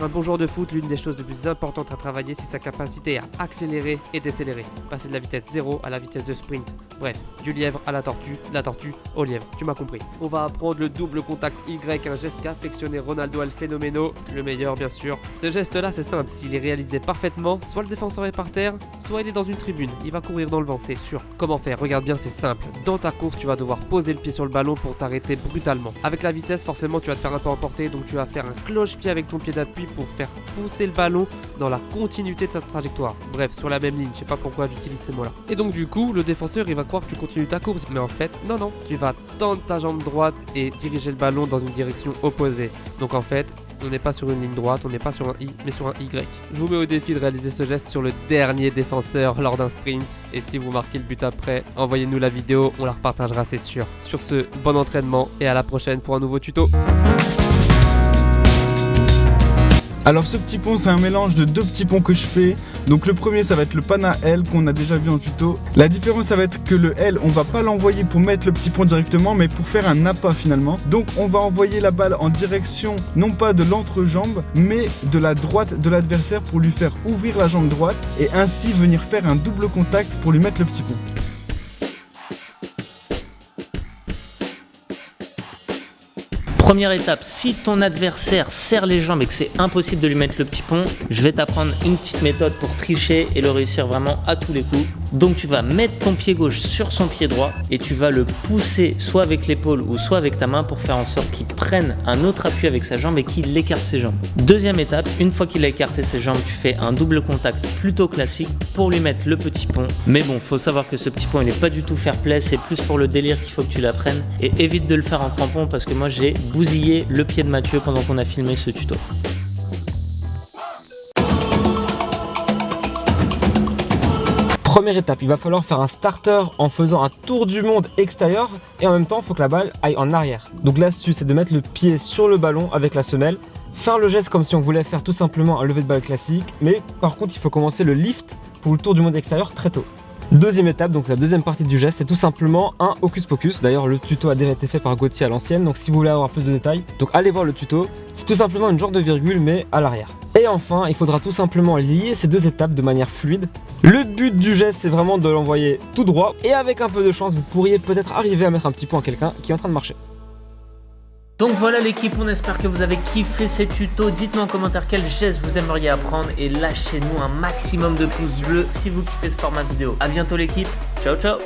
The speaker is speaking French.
Un bon joueur de foot, l'une des choses les plus importantes à travailler, c'est sa capacité à accélérer et décélérer. Passer de la vitesse 0 à la vitesse de sprint. Bref, du lièvre à la tortue au lièvre, tu m'as compris. On va apprendre le double contact Y, un geste qu'a affectionné Ronaldo El Fenomeno, le meilleur bien sûr. Ce geste là c'est simple, s'il est réalisé parfaitement, soit le défenseur est par terre, soit il est dans une tribune, il va courir dans le vent, c'est sûr. Comment faire? Regarde bien, c'est simple. Dans ta course, tu vas devoir poser le pied sur le ballon pour t'arrêter brutalement. Avec la vitesse, forcément tu vas te faire un peu emporter, donc tu vas faire un cloche-pied avec ton pied d'appui pour faire pousser le ballon dans la continuité de sa trajectoire. Bref, sur la même ligne, je sais pas pourquoi j'utilise ces mots là. Et donc du coup, le défenseur il va croire que tu continues ta course, mais en fait, non, tu vas tendre ta jambe droite et diriger le ballon dans une direction opposée. Donc en fait, on n'est pas sur une ligne droite, on n'est pas sur un I, mais sur un Y. Je vous mets au défi de réaliser ce geste sur le dernier défenseur lors d'un sprint. Et si vous marquez le but après, envoyez-nous la vidéo, on la repartagera, c'est sûr. Sur ce, bon entraînement et à la prochaine pour un nouveau tuto. Alors ce petit pont, c'est un mélange de deux petits ponts que je fais. Donc le premier, ça va être le Pana L qu'on a déjà vu en tuto. La différence, ça va être que le L, on va pas l'envoyer pour mettre le petit pont directement, mais pour faire un appât finalement. Donc on va envoyer la balle en direction, non pas de l'entrejambe, mais de la droite de l'adversaire pour lui faire ouvrir la jambe droite et ainsi venir faire un double contact pour lui mettre le petit pont. Première étape, si ton adversaire serre les jambes et que c'est impossible de lui mettre le petit pont, je vais t'apprendre une petite méthode pour tricher et le réussir vraiment à tous les coups. Donc tu vas mettre ton pied gauche sur son pied droit et tu vas le pousser soit avec l'épaule ou soit avec ta main pour faire en sorte qu'il prenne un autre appui avec sa jambe et qu'il écarte ses jambes. Deuxième étape, une fois qu'il a écarté ses jambes, tu fais un double contact plutôt classique pour lui mettre le petit pont. Mais bon, faut savoir que ce petit pont il n'est pas du tout fair play, c'est plus pour le délire qu'il faut que tu l'apprennes. Et évite de le faire en crampon parce que moi j'ai bousillé le pied de Mathieu pendant qu'on a filmé ce tuto. Première étape, il va falloir faire un starter en faisant un tour du monde extérieur et en même temps il faut que la balle aille en arrière. Donc l'astuce c'est de mettre le pied sur le ballon avec la semelle, faire le geste comme si on voulait faire tout simplement un lever de balle classique, mais par contre il faut commencer le lift pour le tour du monde extérieur très tôt. Deuxième étape, donc la deuxième partie du geste, c'est tout simplement un hocus pocus. D'ailleurs le tuto a déjà été fait par Gauthier à l'ancienne, donc si vous voulez avoir plus de détails, donc allez voir le tuto. C'est tout simplement une genre de virgule mais à l'arrière. Et enfin, il faudra tout simplement lier ces deux étapes de manière fluide. Le but du geste, c'est vraiment de l'envoyer tout droit. Et avec un peu de chance, vous pourriez peut-être arriver à mettre un petit point à quelqu'un qui est en train de marcher. Donc voilà l'équipe, on espère que vous avez kiffé ces tutos. Dites-moi en commentaire quel geste vous aimeriez apprendre et lâchez-nous un maximum de pouces bleus si vous kiffez ce format vidéo. A bientôt l'équipe, ciao ciao.